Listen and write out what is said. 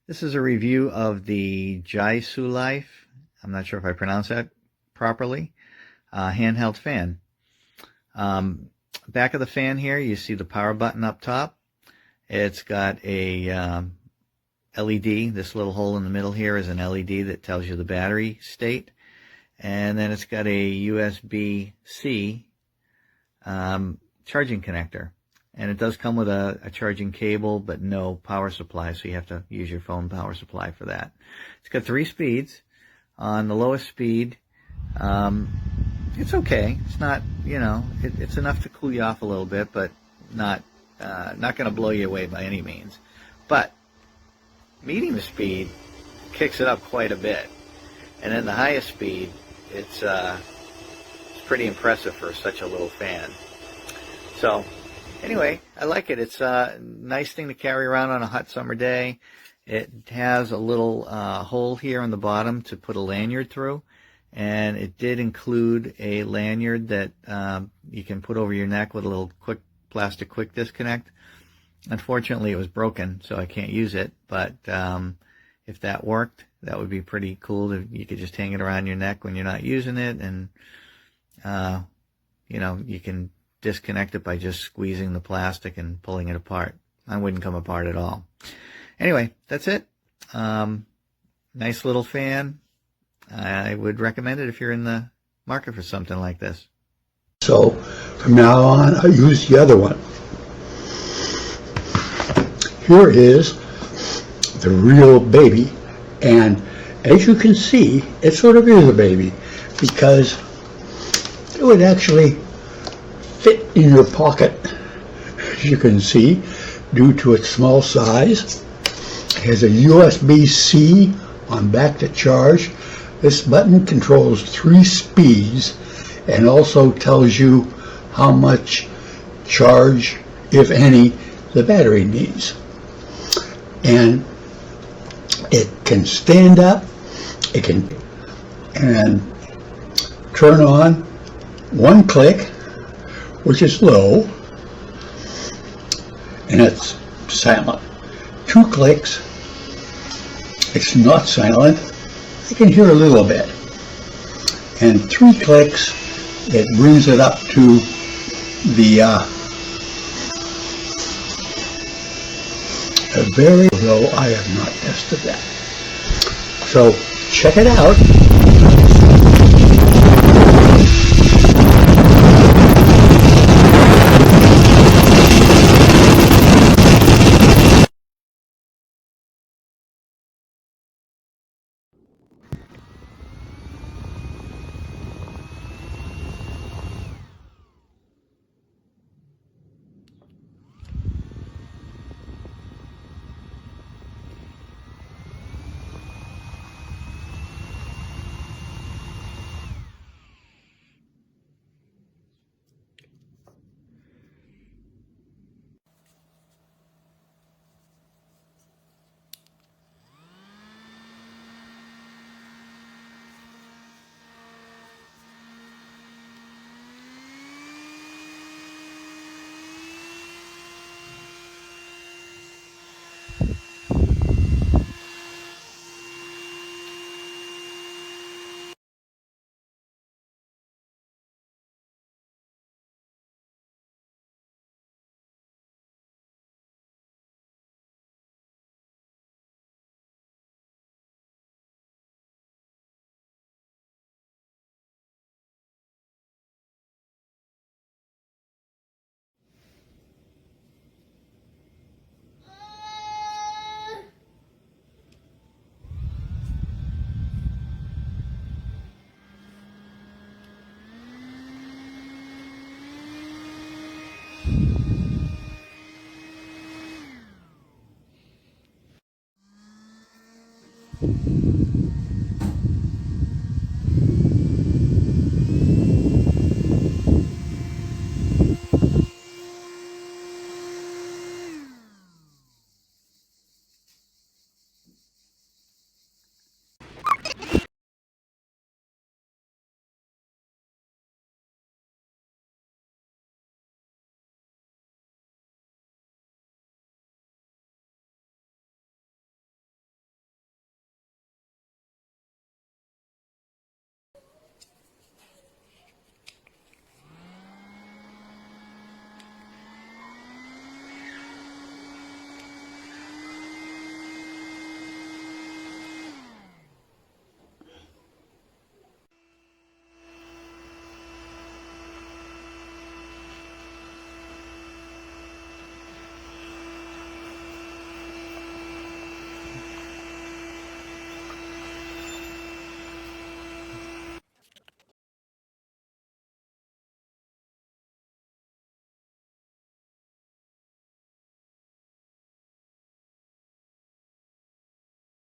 This is a review of the JISULIFE, I'm not sure if I pronounced that properly, handheld fan. Back of the fan here, you see the power button up top. It's got a LED. This little hole in the middle here is an LED that tells you the battery state. And then it's got a USB-C charging connector. And it does come with a charging cable, but no power supply, so you have to use your phone power supply for that. It's got 3 speeds. On the lowest speed, it's okay. It's not, it's enough to cool you off a little bit, but not going to blow you away by any means. But medium speed kicks it up quite a bit. And then the highest speed, it's pretty impressive for such a little fan. So, anyway, I like it. It's a nice thing to carry around on a hot summer day. It has a little hole here on the bottom to put a lanyard through, and it did include a lanyard that you can put over your neck with a little plastic quick disconnect. Unfortunately, it was broken, so I can't use it, but if that worked, that would be pretty cool. You could just hang it around your neck when you're not using it, and you can disconnect it by just squeezing the plastic and pulling it apart. It wouldn't come apart at all. Anyway, that's it. Nice little fan. I would recommend it if you're in the market for something like this. So from now on, I use the other one. Here is the real baby, and as you can see, it sort of is a baby because it would actually fit in your pocket, as you can see, due to its small size. It has a USB-C on back to charge. This button controls 3 speeds and also tells you how much charge, if any, the battery needs. And it can stand up, it can turn on 1 click, which is low, and it's silent. 2 clicks, it's not silent. I can hear a little bit. And 3 clicks, it brings it up to the very low. I have not tested that. So check it out.